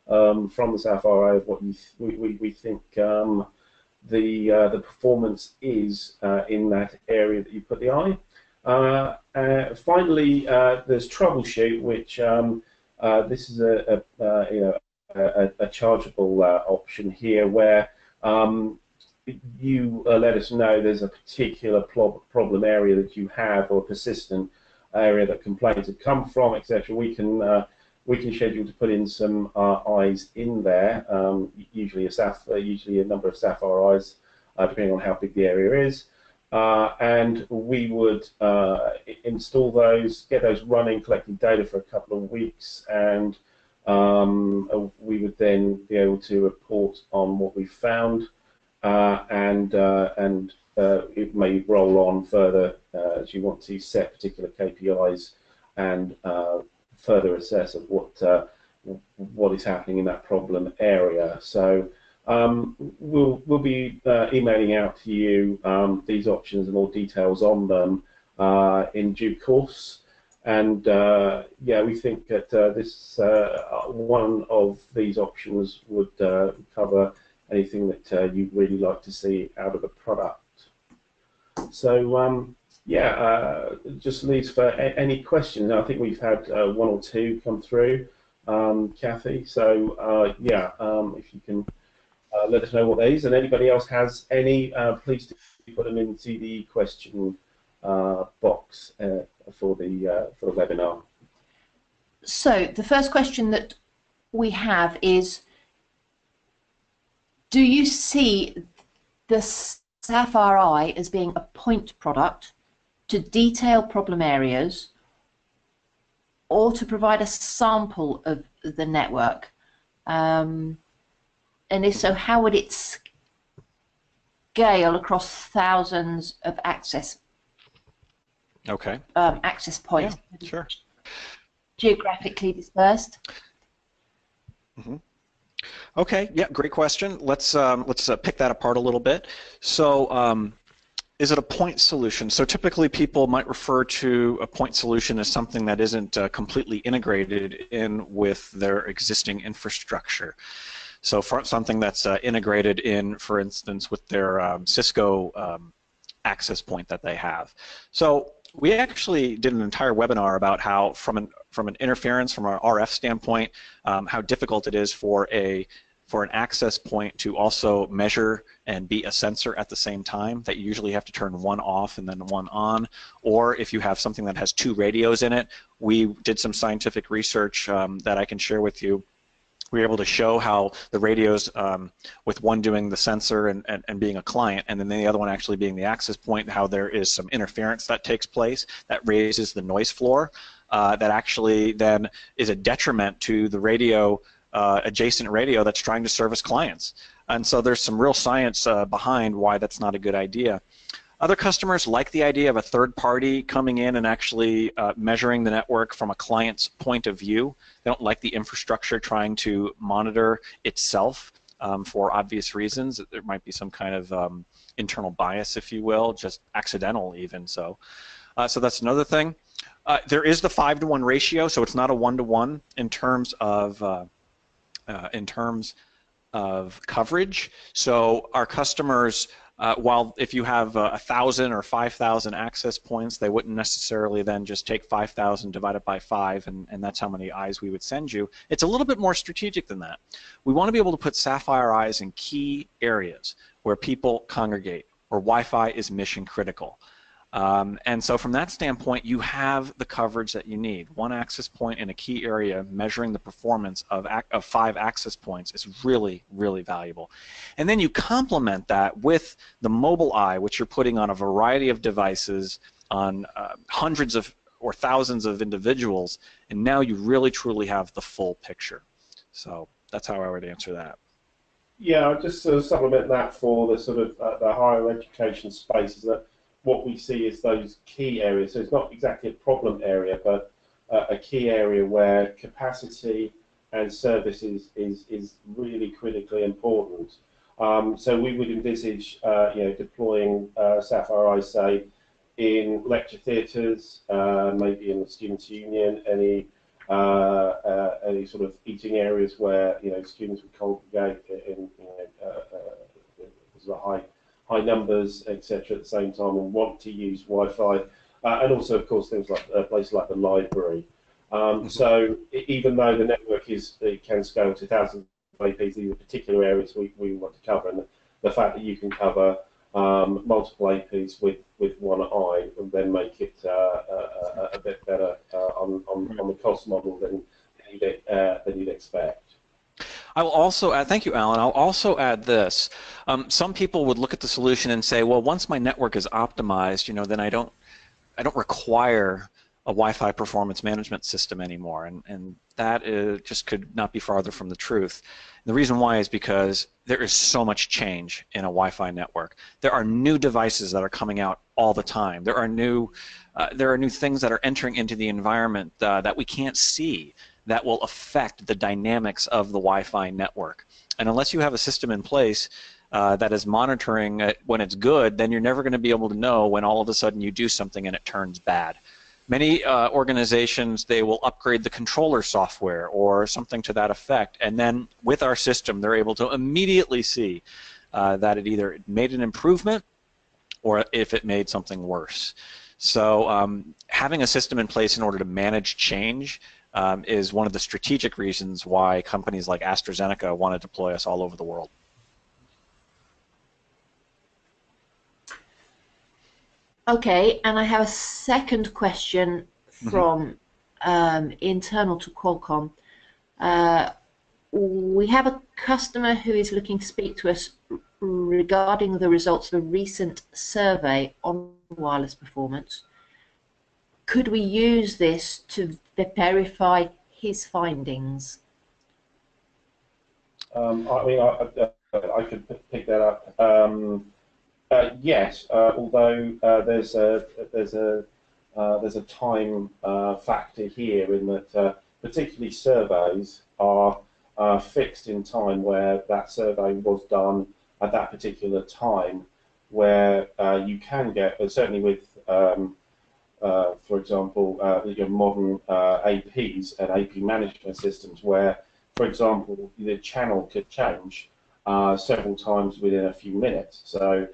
from the Sapphire Eye of what we think the performance is in that area that you put the eye. Finally, there's troubleshoot, which this is a chargeable option here, where you let us know there's a particular problem area that you have, or a persistent area that complaints have come from, etc. We can schedule to put in some eyes in there, usually a number of Sapphire Eyes, depending on how big the area is. And we would install those, get those running, collecting data for a couple of weeks, and we would then be able to report on what we found, and it may roll on further as you want to set particular KPIs and further assess of what is happening in that problem area. So we'll be emailing out to you these options and more details on them in due course. And yeah, we think that this one of these options would cover anything that you'd really like to see out of the product. So yeah, just leaves for any questions. I think we've had one or two come through, Kathy. So yeah, if you can let us know what they is, and anybody else has any, please do put them into the question box for the webinar. So the first question that we have is, do you see the Sapphire Eye as being a point product to detail problem areas, or to provide a sample of the network? And if so, how would it scale across thousands of access points? Yeah, sure. Geographically dispersed. Mm-hmm. Okay, yeah, great question. Let's pick that apart a little bit. So is it a point solution? So typically people might refer to a point solution as something that isn't completely integrated in with their existing infrastructure. So for something that's integrated in, for instance, with their Cisco access point that they have. So we actually did an entire webinar about how, from an interference, from an RF standpoint, how difficult it is for an access point to also measure and be a sensor at the same time, that you usually have to turn one off and then one on. Or if you have something that has two radios in it, we did some scientific research that I can share with you. We were able to show how the radios, with one doing the sensor and being a client, and then the other one actually being the access point, how there is some interference that takes place that raises the noise floor, that actually then is a detriment to the radio, adjacent radio that's trying to service clients. And so there's some real science behind why that's not a good idea. Other customers like the idea of a third party coming in and actually measuring the network from a client's point of view. They don't like the infrastructure trying to monitor itself for obvious reasons. There might be some kind of internal bias, if you will, just accidental even so. So that's another thing. There is the 5-to-1 ratio, so it's not a 1-to-1 in terms of coverage. So our customers, while if you have 1,000 or 5,000 access points, they wouldn't necessarily then just take 5,000 divided by 5 and that's how many eyes we would send you. It's a little bit more strategic than that. We want to be able to put Sapphire Eyes in key areas where people congregate, where Wi-Fi is mission critical. And so from that standpoint, you have the coverage that you need. One access point in a key area measuring the performance of 5 access points is really, really valuable. And then you complement that with the mobile eye, which you're putting on a variety of devices on hundreds of or thousands of individuals, and now you really, truly have the full picture. So that's how I would answer that. Yeah, I'll just sort of supplement that for the sort of the higher education space, is that what we see is those key areas. So it's not exactly a problem area, but a key area where capacity and service is really critically important. So we would envisage deploying Sapphire Eyes, say, in lecture theatres, maybe in the students' union, any sort of eating areas where students would congregate in high numbers, etc. at the same time and want to use Wi-Fi, and also, of course, things like places like the library. So even though the network it can scale to thousands of APs, these are particular areas we want to cover, and the fact that you can cover multiple APs with one eye and then make it a bit better on the cost model than you'd expect. I will also add, thank you, Alan. I'll also add this. Some people would look at the solution and say, well, once my network is optimized, then I don't require a Wi-Fi performance management system anymore, and that just could not be farther from the truth. And the reason why is because there is so much change in a Wi-Fi network. There are new devices that are coming out all the time. There are new things that are entering into the environment that we can't see, that will affect the dynamics of the Wi-Fi network. And unless you have a system in place that is monitoring it when it's good, then you're never going to be able to know when all of a sudden you do something and it turns bad. Many organizations, they will upgrade the controller software or something to that effect, and then with our system, they're able to immediately see that it either made an improvement or if it made something worse. So having a system in place in order to manage change is one of the strategic reasons why companies like AstraZeneca want to deploy us all over the world. Okay, and I have a second question from internal to Qualcomm. We have a customer who is looking to speak to us regarding the results of a recent survey on wireless performance. Could we use this to verify his findings? I mean, I could pick that up. Yes, although there's a time factor here in that particularly surveys are fixed in time, where that survey was done at that particular time, where you can get, certainly with for example, your modern APs and AP management systems, where, for example, the channel could change several times within a few minutes. So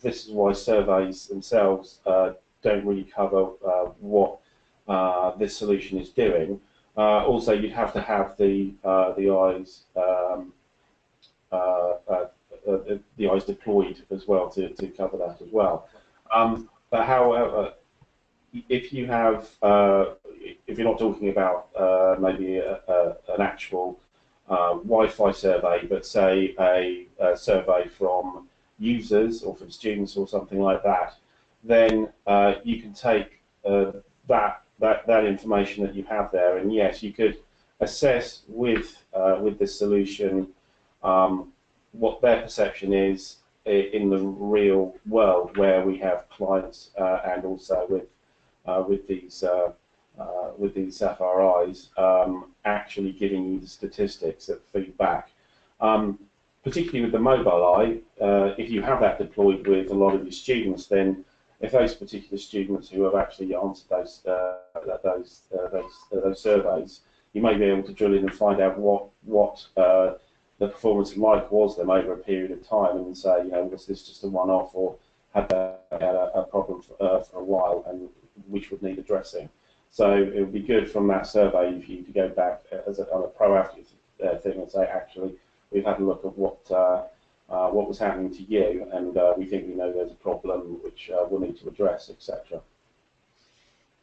this is why surveys themselves don't really cover what this solution is doing. Also, you'd have to have the eyes deployed as well to cover that as well. But however, if you have, if you're not talking about maybe an actual Wi-Fi survey, but say a survey from users or from students or something like that, then you can take that information that you have there, and yes, you could assess with this solution what their perception is in the real world, where we have clients and also with these Sapphire Eyes actually giving you the statistics that feed back. Particularly with the mobile eye, if you have that deployed with a lot of your students, then if those particular students who have actually answered those surveys, you may be able to drill in and find out what the performance like was them over a period of time, and say, you know, was this just a one-off, or had a problem for a while, and which would need addressing. So it would be good from that survey if you to go back as on a proactive thing and say, actually, we've had a look at what was happening to you, and we think we know there's a problem which we'll need to address, etc.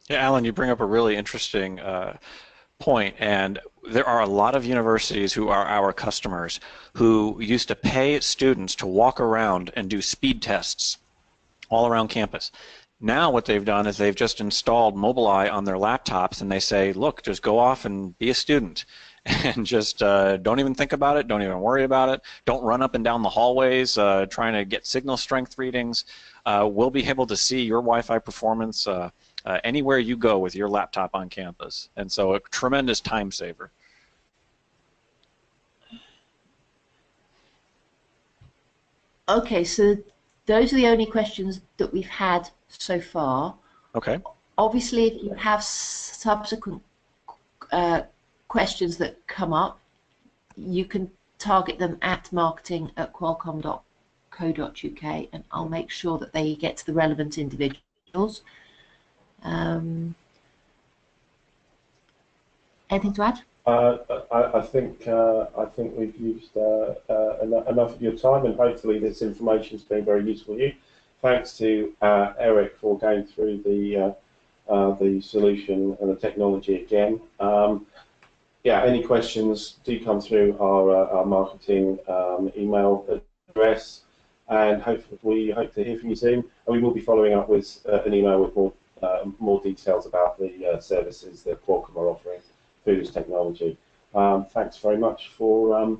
Yeah, Alan, you bring up a really interesting point, and there are a lot of universities who are our customers who used to pay students to walk around and do speed tests all around campus. Now what they've done is they've just installed Mobileye on their laptops, and they say, look, just go off and be a student, and just don't even think about it, don't even worry about it, don't run up and down the hallways trying to get signal strength readings. We'll be able to see your Wi-Fi performance anywhere you go with your laptop on campus, and so a tremendous time saver. Okay, so those are the only questions that we've had so far. Okay. Obviously, if you have subsequent questions that come up, you can target them at marketing@qualcomm.co.uk, and I'll make sure that they get to the relevant individuals. Anything to add? I think we've used enough of your time, and hopefully this information has been very useful to you. Thanks to Eric for going through the solution and the technology again. Yeah, any questions do come through our marketing email address, and we hope to hear from you soon. And we will be following up with an email with more details about the services that Qualcomm are offering through this technology. Thanks very much for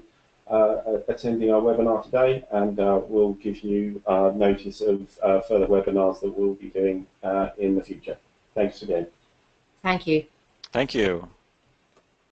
attending our webinar today, and we'll give you notice of further webinars that we'll be doing in the future. Thanks again. Thank you. Thank you.